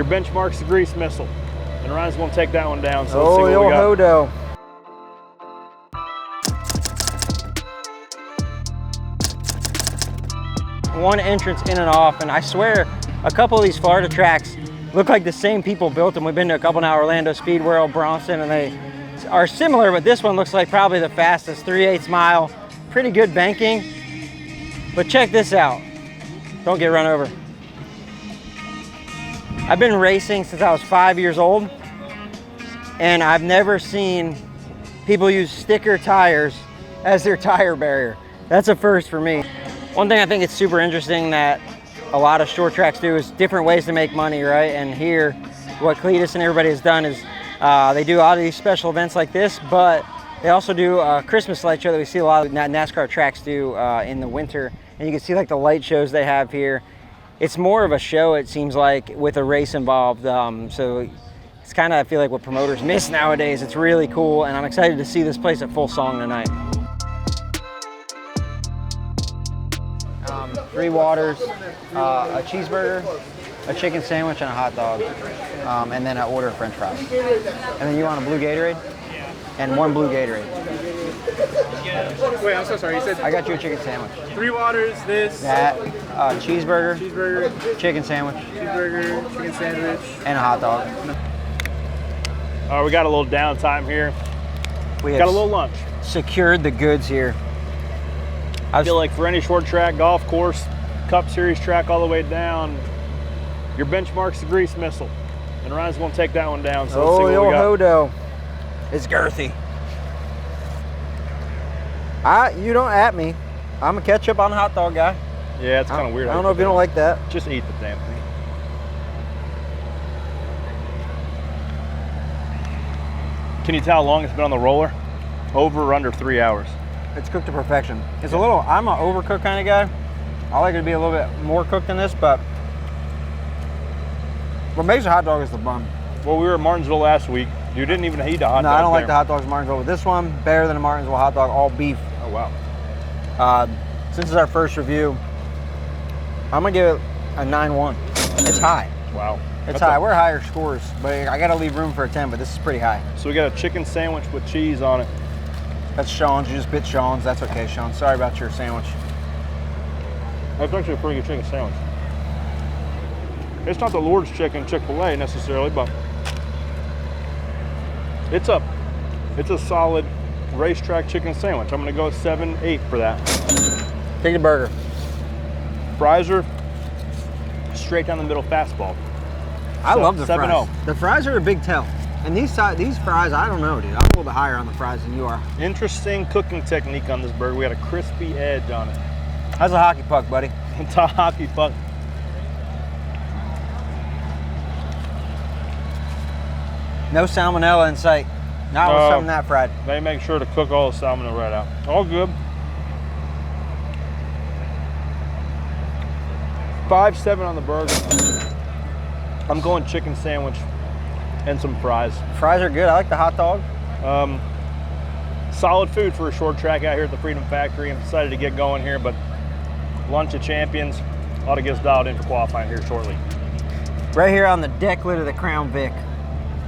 Your benchmark's the grease missile. And Ryan's gonna take that one down, so oh, let's see what we got. Hodo. One entrance in and off, and I swear a couple of these Florida tracks look like the same people built them. We've been to a couple now, Orlando, Speed World, Bronson, and they are similar, but this one looks like probably the fastest, 3/8 mile. Pretty good banking, but check this out. Don't get run over. I've been racing since I was 5 years old, and I've never seen people use sticker tires as their tire barrier. That's a first for me. One thing I think it's super interesting that a lot of short tracks do is different ways to make money, right? And here, what Cleetus and everybody has done is they do a lot of these special events like this, but they also do a Christmas light show that we see a lot of NASCAR tracks do in the winter. And you can see like the light shows they have here. It's more of a show, it seems like, with a race involved. So it's kind of, I feel like, what promoters miss nowadays. It's really cool, and I'm excited to see this place at full song tonight. 3 waters, a cheeseburger, a chicken sandwich, and a hot dog, and then I order a French fries. And then you want a blue Gatorade? And 1 blue Gatorade. Wait, I'm so sorry. You said I got you a chicken sandwich. 3 waters, this. That, cheeseburger, chicken sandwich, Chicken sandwich, and a hot dog. All right, we got a little downtime here. We Got a little lunch. secured the goods here. I feel like for any short track, golf course, Cup Series track all the way down, your benchmark's the grease missile. And Ryan's gonna take that one down, so let's see what we got. Hodo. It's girthy. You don't at me. I'm a ketchup on a hot dog guy. Yeah, it's kind of weird. I don't know if you don't like that. Just eat the damn thing. Can you tell how long it's been on the roller? Over or under 3 hours? It's cooked to perfection. It's a little, I'm an overcooked kind of guy. I like it to be a little bit more cooked than this, but what makes a hot dog is the bun. Well, we were at Martinsville last week. You didn't even eat a hot dog. No, I don't like there. the hot dogs in Martinsville, but this one, better than a Martinsville hot dog, all beef. Oh, wow. Since it's our first review, I'm gonna give it a 9-1. It's high. Wow. It's high. We're higher scores, but I gotta leave room for a 10, but this is pretty high. So we got a chicken sandwich with cheese on it. That's Sean's. You just bit Sean's. That's okay, Sean. Sorry about your sandwich. That's actually a pretty good chicken sandwich. It's not the Lord's chicken Chick-fil-A necessarily, but it's a solid racetrack chicken sandwich. I'm gonna go 7-8 for that. Take the burger. Fries are straight down the middle fastball. I love the 7-0. fries. The fries are a big tell. And these fries, I don't know, dude. I'm a little bit higher on the fries than you are. Interesting cooking technique on this burger. We got a crispy edge on it. How's a hockey puck, buddy? It's a hockey puck. No salmonella in sight. Not with something that fried. They make sure to cook all the salmon right out. All good. 5-7 on the burger. I'm going chicken sandwich and some fries. Fries are good. I like the hot dog. Solid food for a short track out here at the Freedom Factory. I'm excited to get going here, but lunch of champions ought to get us dialed in for qualifying here shortly. Right here on the deck lid of the Crown Vic.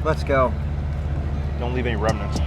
Let's go. Don't leave any remnants.